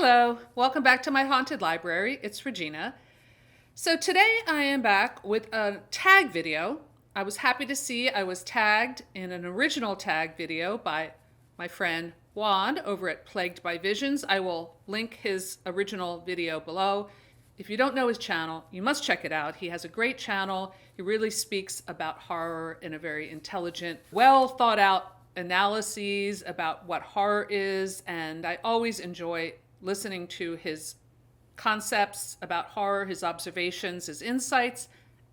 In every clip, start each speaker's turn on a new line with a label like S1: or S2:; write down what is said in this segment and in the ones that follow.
S1: Hello, welcome back to my haunted library. It's Regina. So today I am back with a tag video. I was happy to see I was tagged in an original tag video by my friend Juan over at Plagued by Visions. I will link his original video below. If you don't know his channel, you must check it out. He has a great channel. He really speaks about horror in a very intelligent, well thought out analyses about what horror is, and I always enjoy listening to his concepts about horror, his observations, his insights,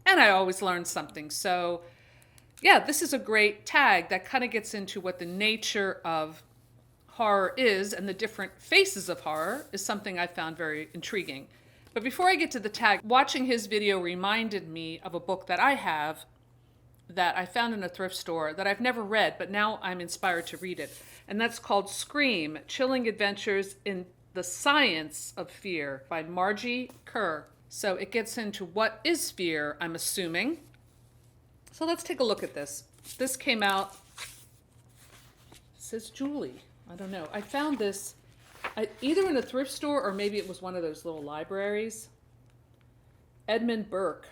S1: and I always learn something. So yeah, this is a great tag that kind of gets into what the nature of horror is, and the different faces of horror is something I found very intriguing. But before I get to the tag, watching his video reminded me of a book that I have that I found in a thrift store that I've never read, but now I'm inspired to read it. And that's called Scream, Chilling Adventures in the Science of Fear by Margie Kerr. So it gets into what is fear, I'm assuming. So let's take a look at this. This came out, it says Julie. I don't know. I found this either in a thrift store or maybe it was one of those little libraries. Edmund Burke.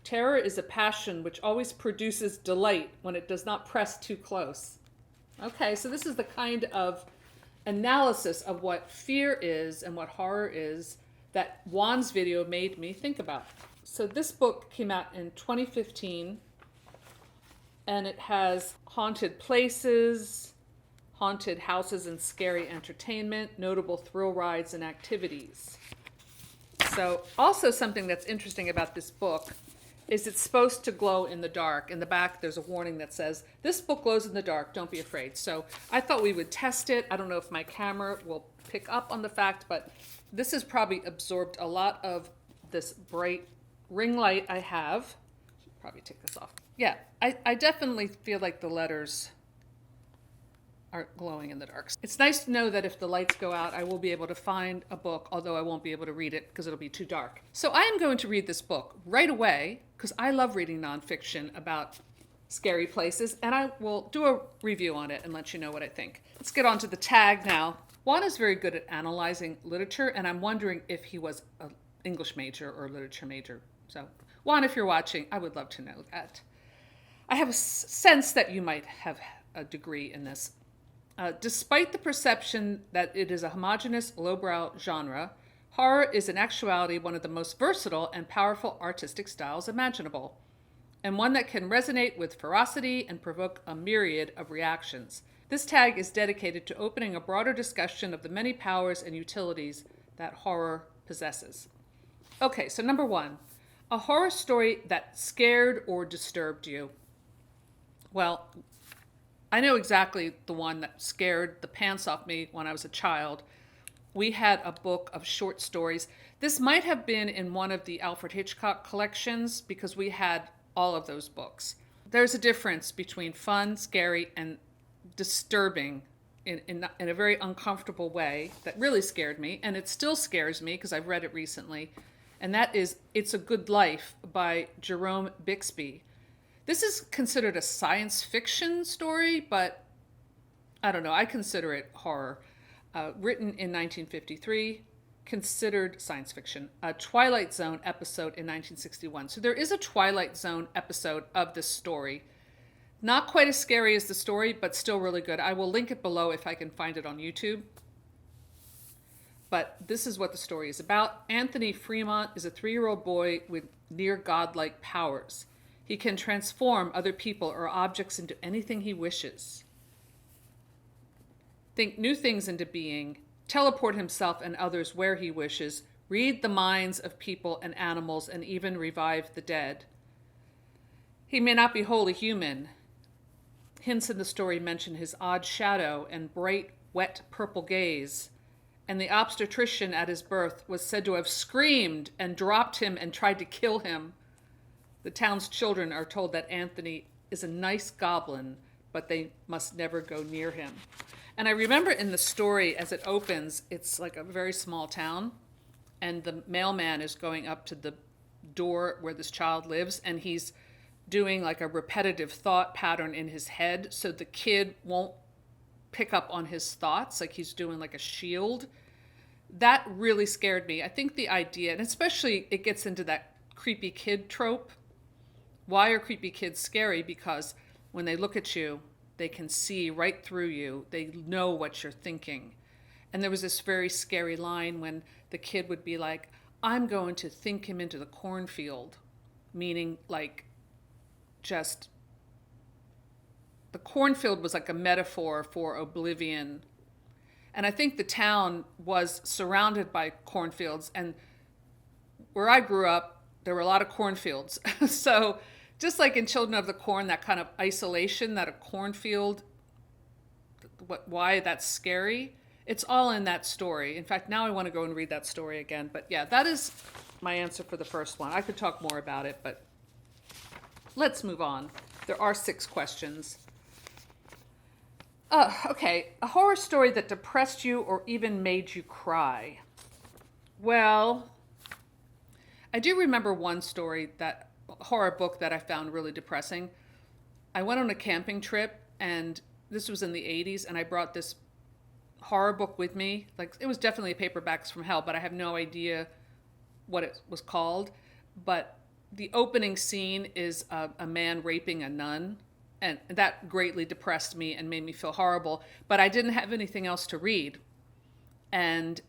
S1: Terror is a passion which always produces delight when it does not press too close. Okay, so this is the kind of analysis of what fear is and what horror is that Juan's video made me think about. So this book came out in 2015, and it has haunted places, haunted houses and scary entertainment, notable thrill rides and activities. So also something that's interesting about this book is it's supposed to glow in the dark. In the back, there's a warning that says, this book glows in the dark, don't be afraid. So I thought we would test it. I don't know if my camera will pick up on the fact, but this has probably absorbed a lot of this bright ring light I have. Should probably take this off. Yeah, I definitely feel like the letters are glowing in the dark. It's nice to know that if the lights go out, I will be able to find a book, although I won't be able to read it because it'll be too dark. So I am going to read this book right away because I love reading nonfiction about scary places, and I will do a review on it and let you know what I think. Let's get on to the tag now. Juan is very good at analyzing literature, and I'm wondering if he was an English major or a literature major. So Juan, if you're watching, I would love to know that. I have a sense that you might have a degree in this. Despite the perception that it is a homogeneous, lowbrow genre, horror is in actuality one of the most versatile and powerful artistic styles imaginable, and one that can resonate with ferocity and provoke a myriad of reactions. This tag is dedicated to opening a broader discussion of the many powers and utilities that horror possesses. Okay, so number one, a horror story that scared or disturbed you. Well, I know exactly the one that scared the pants off me when I was a child. We had a book of short stories. This might have been in one of the Alfred Hitchcock collections because we had all of those books. There's a difference between fun, scary, and disturbing in a very uncomfortable way that really scared me, and it still scares me because I've read it recently, and that is It's a Good Life by Jerome Bixby. This is considered a science fiction story, but I don't know, I consider it horror. Written in 1953, considered science fiction. A Twilight Zone episode in 1961. So there is a Twilight Zone episode of this story. Not quite as scary as the story, but still really good. I will link it below if I can find it on YouTube. But this is what the story is about. Anthony Fremont is a 3-year-old boy with near godlike powers. He can transform other people or objects into anything he wishes, think new things into being, teleport himself and others where he wishes, read the minds of people and animals, and even revive the dead. He may not be wholly human. Hints in the story mention his odd shadow and bright, wet purple gaze, and the obstetrician at his birth was said to have screamed and dropped him and tried to kill him. The town's children are told that Anthony is a nice goblin, but they must never go near him. And I remember in the story, as it opens, it's like a very small town, and the mailman is going up to the door where this child lives, and he's doing like a repetitive thought pattern in his head so the kid won't pick up on his thoughts, like he's doing like a shield. That really scared me. I think the idea, and especially it gets into that creepy kid trope. Why are creepy kids scary? Because when they look at you, they can see right through you. They know what you're thinking. And there was this very scary line when the kid would be like, I'm going to think him into the cornfield, meaning like just the cornfield was like a metaphor for oblivion. And I think the town was surrounded by cornfields. And where I grew up, there were a lot of cornfields. So just like in Children of the Corn, that kind of isolation that a cornfield, why that's scary, it's all in that story. In fact, now I want to go and read that story again. But yeah, that is my answer for the first one. I could talk more about it, but let's move on. There are 6 questions. Okay, a horror story that depressed you or even made you cry. Well, I do remember one story, that horror book that I found really depressing. I went on a camping trip, and this was in the 80s, and I brought this horror book with me. Like, it was definitely Paperbacks from Hell, but I have no idea what it was called. But the opening scene is a man raping a nun, and that greatly depressed me and made me feel horrible. But I didn't have anything else to read. And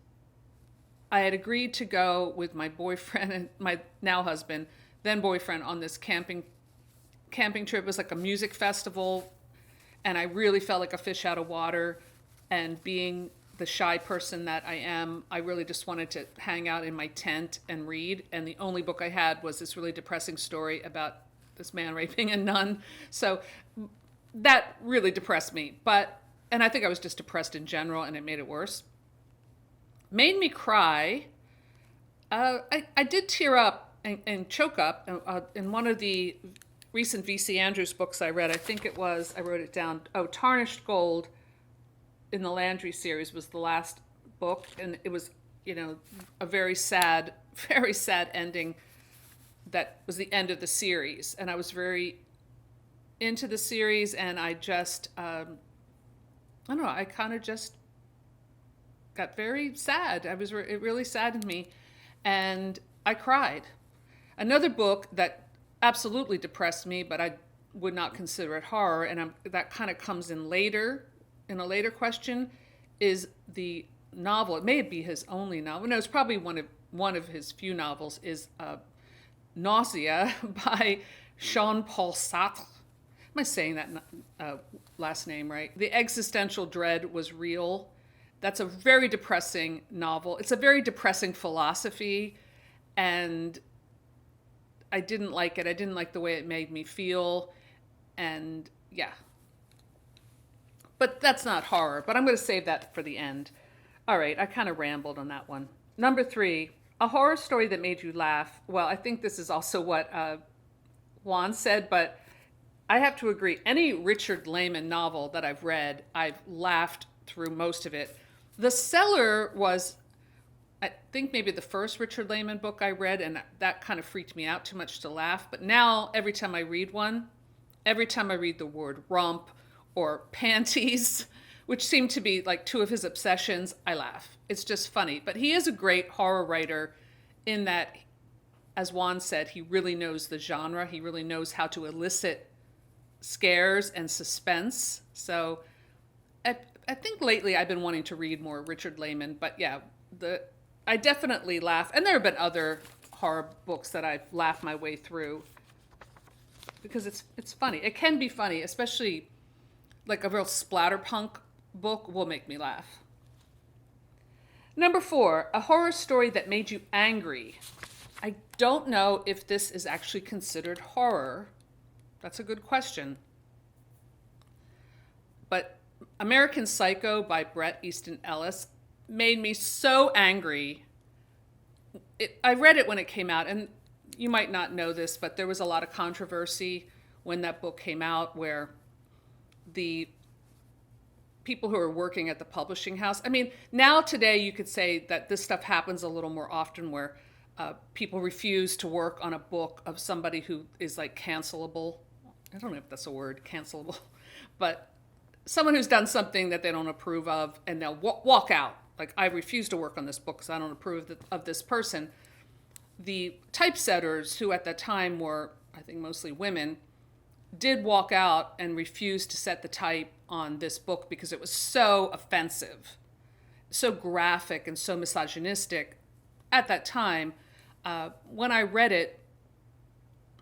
S1: I had agreed to go with my boyfriend and my now husband, then boyfriend, on this camping trip. It was like a music festival, and I really felt like a fish out of water. And being the shy person that I am, I really just wanted to hang out in my tent and read. And the only book I had was this really depressing story about this man raping a nun. So that really depressed me. And I think I was just depressed in general, and it made it worse. Made me cry. I did tear up and choke up in one of the recent V.C. Andrews books I read. I think it was, I wrote it down, Tarnished Gold in the Landry series was the last book. And it was, a very sad ending. That was the end of the series. And I was very into the series, and I just, I don't know, I kind of just got very sad. It really saddened me, and I cried. Another book that absolutely depressed me, but I would not consider it horror, and that kind of comes in a later question, is the novel. It may be his only novel. No, it's probably one of his few novels, is Nausea by Jean-Paul Sartre. Am I saying that last name right? The existential dread was real. That's a very depressing novel. It's a very depressing philosophy, and I didn't like it. I didn't like the way it made me feel, and yeah. But that's not horror, but I'm going to save that for the end. All right, I kind of rambled on that one. Number 3, a horror story that made you laugh. Well, I think this is also what Juan said, but I have to agree. Any Richard Laymon novel that I've read, I've laughed through most of it. The Cellar was, I think, maybe the first Richard Laymon book I read, and that kind of freaked me out too much to laugh. But now, every time I read the word rump or panties, which seem to be like 2 of his obsessions, I laugh. It's just funny. But he is a great horror writer in that, as Juan said, he really knows the genre. He really knows how to elicit scares and suspense. So I think lately I've been wanting to read more Richard Laymon. But yeah, I definitely laugh. And there have been other horror books that I've laughed my way through, because it's funny. It can be funny, especially like a real splatterpunk book will make me laugh. Number 4, a horror story that made you angry. I don't know if this is actually considered horror. That's a good question. But American Psycho by Bret, Easton, Ellis made me so angry. I read it when it came out, and you might not know this, but there was a lot of controversy when that book came out, where the people who are working at the publishing house, I mean, now today you could say that this stuff happens a little more often, where people refuse to work on a book of somebody who is like cancelable. I don't know if that's a word, cancelable, but someone who's done something that they don't approve of, and they'll walk out like, I refuse to work on this book because I don't approve of this person. The typesetters, who at that time were, I think, mostly women, did walk out and refuse to set the type on this book because it was so offensive, so graphic, and so misogynistic at that time. When I read it,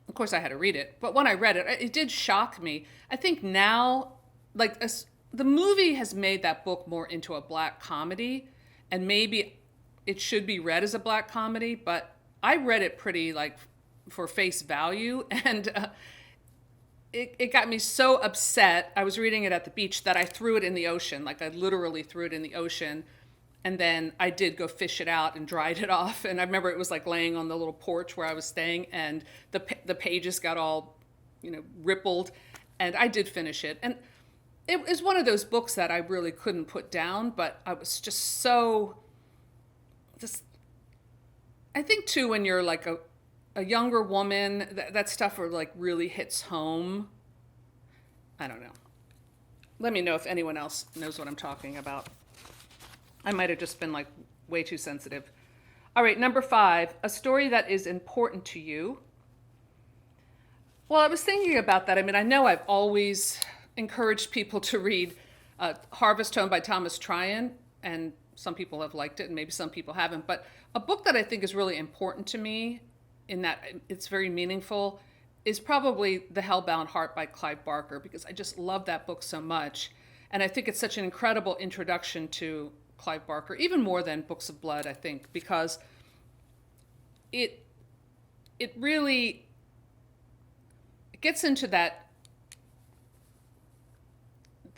S1: of course I had to read it, but when I read it, it did shock me. I think now, like, the movie has made that book more into a black comedy, and maybe it should be read as a black comedy, but I read it pretty, like, for face value, and it got me so upset. I was reading it at the beach that I threw it in the ocean. Like, I literally threw it in the ocean, and then I did go fish it out and dried it off. And I remember it was like laying on the little porch where I was staying, and the pages got all, rippled, and I did finish it. And it was one of those books that I really couldn't put down, but I was just so, I think too, when you're like a younger woman, that stuff like really hits home. I don't know. Let me know if anyone else knows what I'm talking about. I might have just been like way too sensitive. All right, number 5, a story that is important to you. Well, I was thinking about that. I mean, I know I've always encouraged people to read Harvest Home by Thomas Tryon, and some people have liked it and maybe some people haven't. But a book that I think is really important to me, in that it's very meaningful, is probably The Hellbound Heart by Clive Barker, because I just love that book so much. And I think it's such an incredible introduction to Clive Barker, even more than Books of Blood, I think, because it really gets into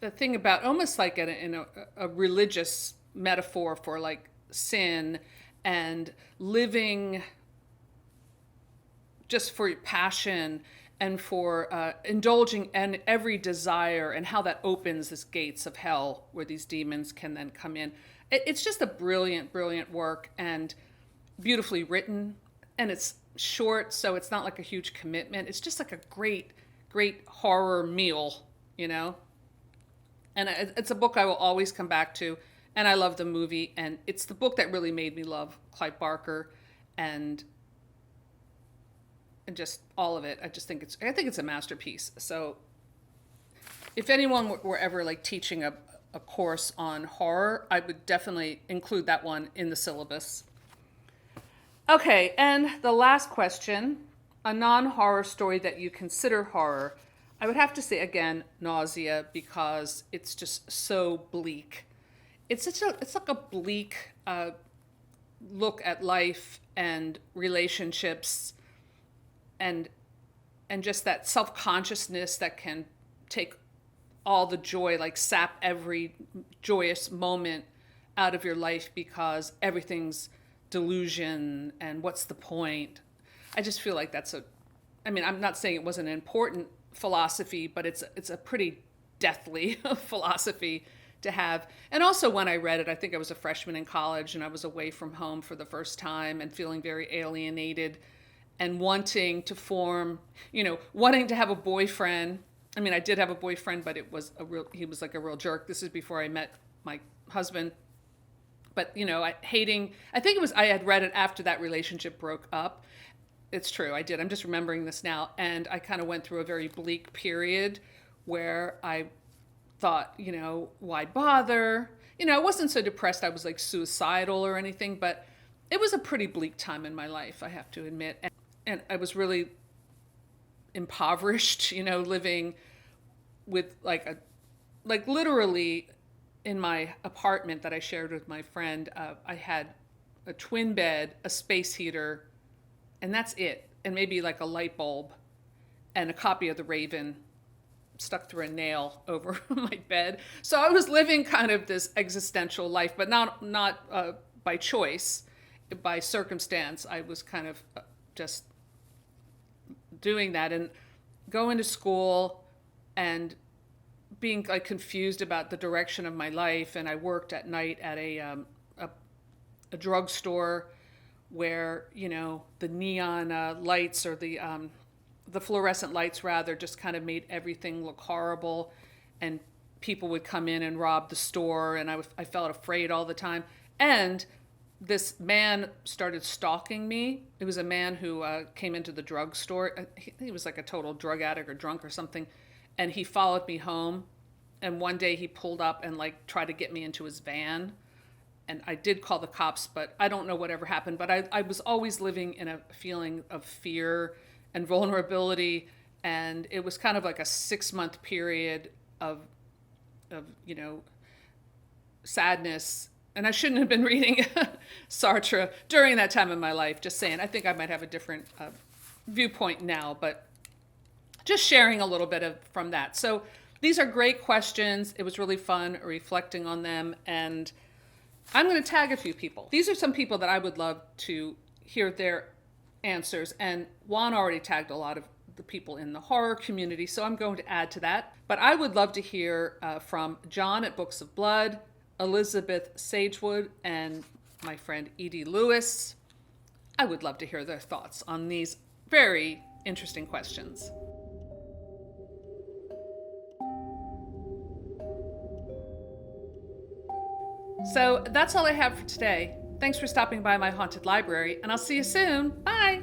S1: the thing about almost like in a religious metaphor for like sin and living just for passion and for indulging in every desire, and how that opens this gates of hell where these demons can then come in. It's just a brilliant, brilliant work, and beautifully written, and it's short, so it's not like a huge commitment. It's just like a great, great horror meal, And it's a book I will always come back to, and I love the movie, and it's the book that really made me love Clive Barker, and just all of it. I think it's a masterpiece. So if anyone were ever like teaching a course on horror, I would definitely include that one in the syllabus. Okay, and the last question, a non-horror story that you consider horror. I would have to say, again, Nausea, because it's just so bleak. It's like a bleak look at life and relationships, and just that self-consciousness that can take all the joy, like sap every joyous moment out of your life, because everything's delusion, and what's the point? I just feel like I'm not saying it wasn't an important philosophy, but it's a pretty deathly philosophy to have. And also, when I read it, I think I was a freshman in college, and I was away from home for the first time and feeling very alienated, and wanting to have a boyfriend. I mean, I did have a boyfriend, but he was like a real jerk. This is before I met my husband. But, I think I had read it after that relationship broke up. It's true, I did. I'm just remembering this now. And I kind of went through a very bleak period where I thought, why bother? I wasn't so depressed I was like suicidal or anything, but it was a pretty bleak time in my life, I have to admit. And I was really impoverished, living with like literally in my apartment that I shared with my friend. I had a twin bed, a space heater, and that's it. And maybe like a light bulb and a copy of The Raven stuck through a nail over my bed. So I was living kind of this existential life, but not by choice, by circumstance. I was kind of just doing that and going to school and being like confused about the direction of my life. And I worked at night at a drugstore where, the neon lights, or the fluorescent lights rather, just kind of made everything look horrible. And people would come in and rob the store, and I felt afraid all the time. And this man started stalking me. It was a man who came into the drugstore. He was like a total drug addict or drunk or something. And he followed me home. And one day he pulled up and like tried to get me into his van. And I did call the cops, but I don't know whatever happened. But I was always living in a feeling of fear and vulnerability. And it was kind of like a 6-month period of sadness. And I shouldn't have been reading Sartre during that time in my life. Just saying, I think I might have a different viewpoint now, but just sharing a little bit from that. So these are great questions. It was really fun reflecting on them. And I'm going to tag a few people. These are some people that I would love to hear their answers. And Juan already tagged a lot of the people in the horror community, so I'm going to add to that. But I would love to hear from John at Books of Blood, Elizabeth Sagewood, and my friend Edie Lewis. I would love to hear their thoughts on these very interesting questions. So that's all I have for today. Thanks for stopping by my haunted library, and I'll see you soon. Bye!